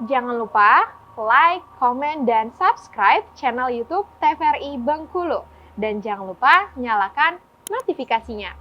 Jangan lupa like, komen, dan subscribe channel YouTube TVRI Bengkulu. Dan jangan lupa nyalakan notifikasinya.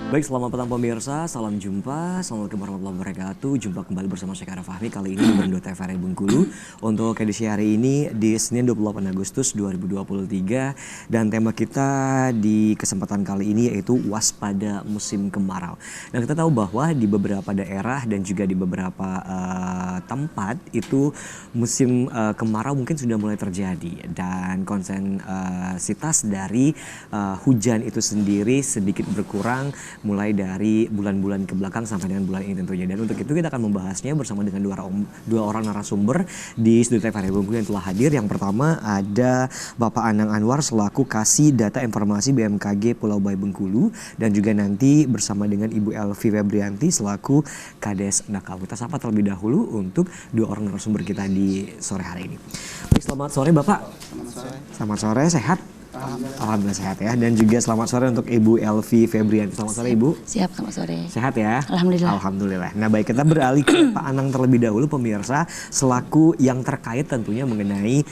Baik, selamat petang pemirsa, salam jumpa, assalamualaikum warahmatullahi wabarakatuh. Jumpa kembali bersama saya Kara Fahmi, kali ini di Bendo TVRI Bengkulu. Untuk edisi hari ini di Senin 28 Agustus 2023. Dan tema kita di kesempatan kali ini yaitu waspada musim kemarau. Dan kita tahu bahwa di beberapa daerah dan juga di beberapa tempat itu musim kemarau mungkin sudah mulai terjadi. Dan konsentrasitas dari hujan itu sendiri sedikit berkurang mulai dari bulan-bulan ke belakang sampai dengan bulan ini tentunya. Dan untuk itu kita akan membahasnya bersama dengan dua orang narasumber di studio TVRI Bengkulu yang telah hadir. Yang pertama ada Bapak Anang Anwar selaku Kasih Data Informasi BMKG Pulau Bayi Bengkulu, dan juga nanti bersama dengan Ibu Elvi Febrianti selaku Kades Nakal. Kita sapa terlebih dahulu untuk dua orang narasumber kita di sore hari ini. Baik, selamat sore Bapak. Selamat sore, sehat? Alhamdulillah sehat ya. Dan juga selamat sore untuk Ibu Elvi Febrianti. Selamat sore Ibu. Siap, selamat sore. Sehat ya? Alhamdulillah. Alhamdulillah. Nah baik, kita beralih ke Pak Anang terlebih dahulu pemirsa, selaku yang terkait tentunya mengenai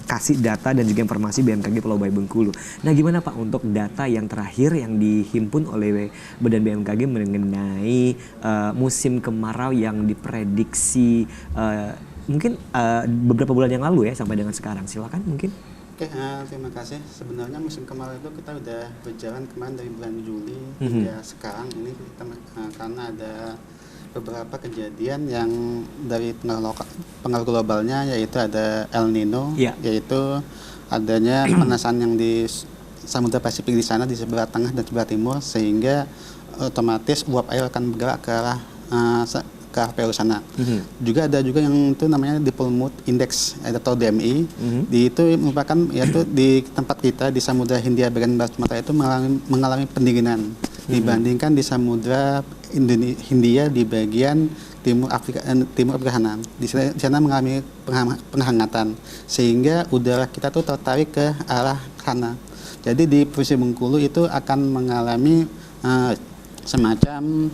kasih data dan juga informasi BMKG Pulau Bayi Bengkulu. Nah gimana Pak untuk data yang terakhir yang dihimpun oleh Badan BMKG mengenai musim kemarau yang diprediksi mungkin beberapa bulan yang lalu ya sampai dengan sekarang? Silakan mungkin. Oke, terima kasih. Sebenarnya musim kemarau itu kita udah berjalan kemarin dari bulan Juli hingga sekarang ini kita, karena ada beberapa kejadian yang dari pengaruh globalnya, yaitu ada El Nino, yaitu adanya pemanasan yang di Samudra Pasifik di sana di sebelah tengah dan sebelah timur, sehingga otomatis uap air akan bergerak ke arah Peru sana. Juga ada juga yang itu namanya Dipole Mood Index atau DMI. Di itu merupakan yaitu di tempat kita di Samudra Hindia bagian barat Sumatera itu mengalami pendinginan dibandingkan di Samudra Hindia di bagian timur Afrika sana. Di sana mengalami penghangatan sehingga udara kita tuh tertarik ke arah sana. Jadi di Provinsi Bengkulu itu akan mengalami semacam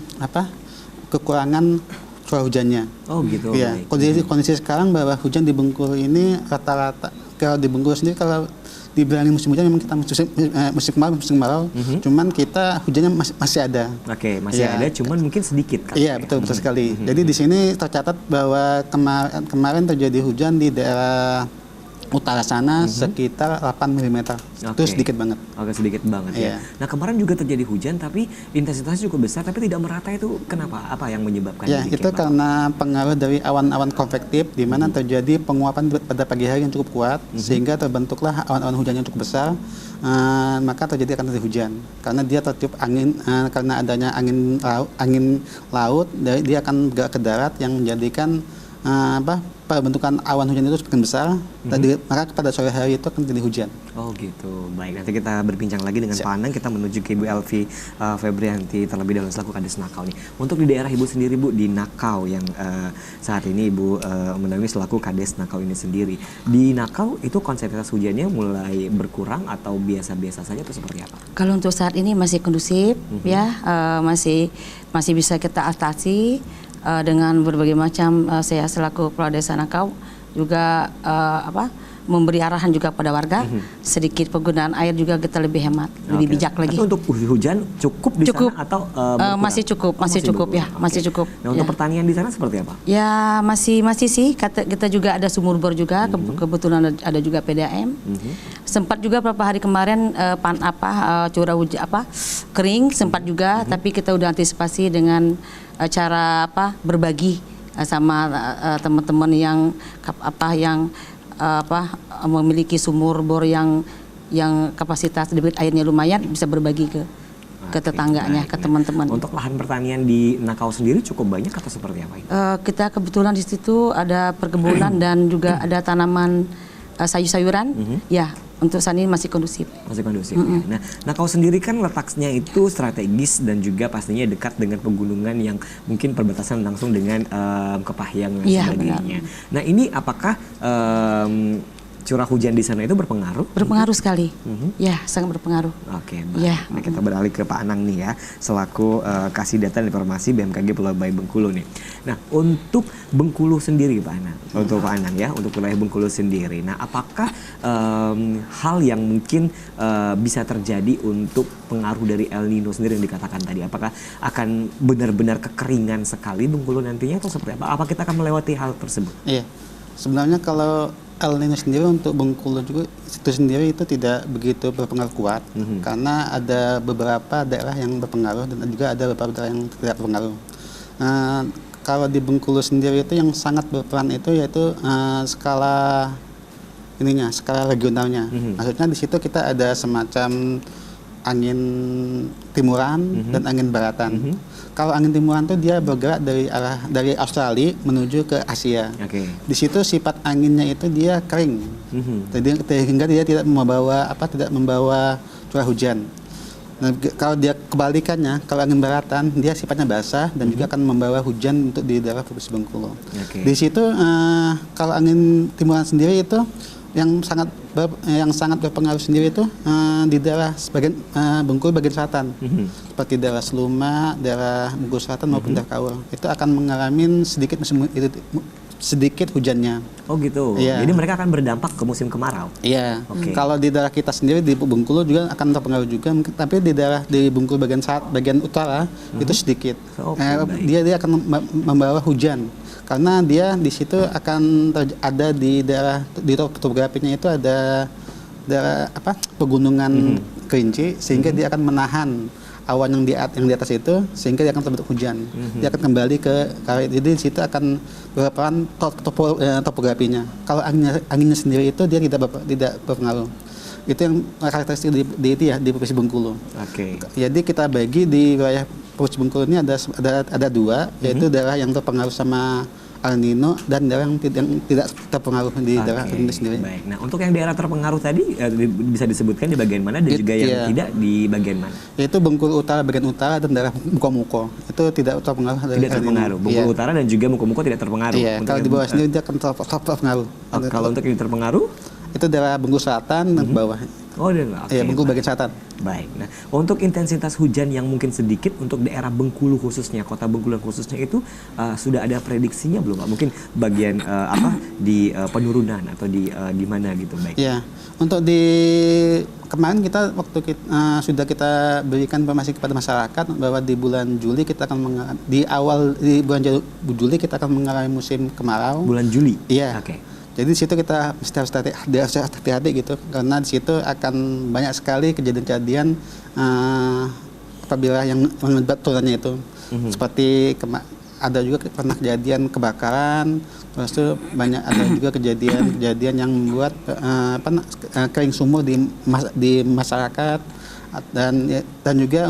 kekurangan curah hujannya. Oh gitu. Ya, kondisi sekarang bahwa hujan di Bengkulu ini rata-rata, kalau di Bengkulu sendiri kalau dibilangin musim hujan memang kita musim kemarau, cuman kita hujannya masih ada. Oke, masih ada, cuman mungkin sedikit kan? Iya, betul sekali. Jadi di sini tercatat bahwa kemarin terjadi hujan di daerah utara sana sekitar 8 mm. Itu sedikit banget. Oke, sedikit banget ya. Nah kemarin juga terjadi hujan tapi intensitasnya cukup besar tapi tidak merata, itu kenapa? Apa yang menyebabkan? Ya, itu karena pengaruh dari awan-awan konvektif di mana terjadi penguapan pada pagi hari yang cukup kuat sehingga terbentuklah awan-awan hujan yang cukup besar. Maka terjadi akan terjadi hujan karena dia tertiup angin, karena adanya angin laut dia akan bergerak ke darat yang menjadikan pembentukan awan hujan itu semakin besar, maka pada sore hari itu akan terjadi hujan. Oh gitu, baik. Nanti kita berbincang lagi dengan Pak Anang, kita menuju ke Ibu Elvi Febrianti terlebih dahulu selaku Kades Nakal nih. Untuk di daerah Ibu sendiri Bu, di Nakau yang saat ini Ibu menaungi selaku Kades Nakau ini sendiri. Di Nakau itu konsentrasi hujannya mulai berkurang atau biasa-biasa saja atau seperti apa? Kalau untuk saat ini masih kondusif ya, masih bisa kita atasi. Dengan berbagai macam saya selaku Kepala Desa Nakau juga memberi arahan juga pada warga, sedikit penggunaan air juga kita lebih hemat, lebih bijak lagi. Tapi untuk hujan cukup di sana atau masih cukup ya, masih cukup. Nah, untuk pertanian di sana seperti apa? Ya masih sih, kita juga ada sumur bor juga, kebetulan ada juga PDAM. Sempat juga beberapa hari kemarin curah hujan kering sempat juga, tapi kita udah antisipasi dengan cara berbagi sama teman-teman yang memiliki sumur bor yang kapasitas debit airnya lumayan, bisa berbagi ke tetangganya, ke teman-teman. Untuk lahan pertanian di Nakau sendiri cukup banyak atau seperti apa? Kita kebetulan di situ ada perkebunan dan juga ada tanaman sayur-sayuran, ya untuk saat ini masih kondusif. Masih kondusif ya. Nah kau sendiri kan letaknya itu strategis dan juga pastinya dekat dengan pegunungan yang mungkin perbatasan langsung dengan Kepahyang dan Iya, sebagainya. Nah ini apakah curah hujan di sana itu berpengaruh? Berpengaruh sekali, ya sangat berpengaruh. Oke, baik. Ya. Nah, kita beralih ke Pak Anang nih ya, selaku kasih data dan informasi BMKG Pulau Bayi Bengkulu nih. Nah, untuk Bengkulu sendiri Pak Anang, untuk Pak Anang ya, untuk wilayah Bengkulu sendiri. Nah, apakah hal yang mungkin bisa terjadi untuk pengaruh dari El Nino sendiri yang dikatakan tadi? Apakah akan benar-benar kekeringan sekali Bengkulu nantinya atau seperti apa? Apa kita akan melewati hal tersebut? Iya, sebenarnya kalau El Nino sendiri untuk Bengkulu juga itu sendiri itu tidak begitu berpengaruh kuat karena ada beberapa daerah yang berpengaruh dan juga ada beberapa daerah yang tidak berpengaruh. Kalau di Bengkulu sendiri itu yang sangat berperan itu yaitu skala regionalnya. Maksudnya di situ kita ada semacam angin timuran dan angin baratan. Kalau angin timuran itu dia bergerak dari Australia menuju ke Asia. Di situ sifat anginnya itu dia kering. Jadi sehingga dia tidak membawa curah hujan. Nah, kalau dia kebalikannya, kalau angin baratan dia sifatnya basah dan juga akan membawa hujan untuk di daerah Provinsi Bengkulu. Di situ kalau angin timuran sendiri itu yang sangat berpengaruh sendiri itu di daerah sebagian Bengkulu bagian selatan, seperti daerah Seluma, daerah Bengkulu Selatan maupun daerah Kaur, itu akan mengalami sedikit hujannya. Oh gitu. Iya. Jadi mereka akan berdampak ke musim kemarau. Iya. Kalau di daerah kita sendiri di Bengkulu juga akan terpengaruh juga, tapi di Bengkulu bagian utara itu sedikit. Dia akan membawa hujan. Karena dia di situ akan ada di daerah di topografinya itu ada daerah pegunungan kerinci sehingga dia akan menahan awan yang di atas itu sehingga dia akan terbentuk hujan. Dia akan kembali jadi di situ akan berperan topografinya. Kalau anginnya sendiri itu dia tidak berpengaruh. Itu yang karakteristik di Provinsi Bengkulu. Jadi kita bagi di wilayah Provinsi Bengkulu ini ada dua, yaitu daerah yang terpengaruh sama El Nino dan daerah yang tidak terpengaruh di daerah El Nino sendiri. Baik. Nah, untuk yang daerah terpengaruh tadi bisa disebutkan di bagian mana dan juga yang tidak di bagian mana? Yaitu Bengkulu Utara bagian utara dan daerah Muko-Muko. Itu tidak terpengaruh dari tidak terpengaruh. Bengkulu Utara dan juga Muko-Muko tidak terpengaruh. Iya, kalau di bawah sendiri dia akan terpengaruh. Kalau untuk yang terpengaruh itu daerah Bengkulu Selatan dan bawah. Bengkulu bagian selatan. Baik. Nah, untuk intensitas hujan yang mungkin sedikit untuk daerah Bengkulu khususnya, kota Bengkulu khususnya itu sudah ada prediksinya belum Pak? Mungkin bagian di penurunan atau di mana gitu, baik. Ya, untuk di kemarin sudah kita berikan informasi kepada masyarakat bahwa di bulan Juli kita akan di bulan Juli kita akan mengalami musim kemarau. Bulan Juli. Iya. Jadi di situ kita harus hati-hati gitu, karena di situ akan banyak sekali kejadian-kejadian apabila yang menyebabkan turunannya itu, seperti ada juga pernah kejadian kebakaran, terus itu ada juga kejadian yang membuat kering sumur di masyarakat, dan juga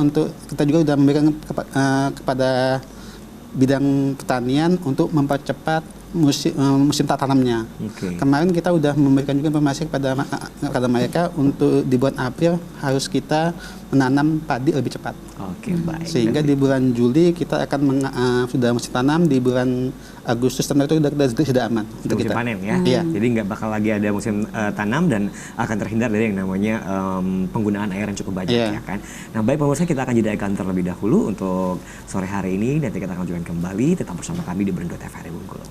kita juga sudah memberikan kepada bidang pertanian untuk mempercepat musim tanamnya. Kemarin kita sudah memberikan juga informasi kepada mereka untuk di bulan April harus kita menanam padi lebih cepat. Baik. Sehingga di bulan Juli kita akan sudah musim tanam, di bulan Agustus itu sudah aman untuk musim kita. Panen ya. Iya. Jadi nggak bakal lagi ada musim tanam dan akan terhindar dari yang namanya penggunaan air yang cukup banyak ya kan. Nah, baik pemirsa, kita akan jadikan terlebih dahulu untuk sore hari ini, nanti kita akan lanjutkan kembali tetap bersama kami di Berendo TVRI Bengkulu.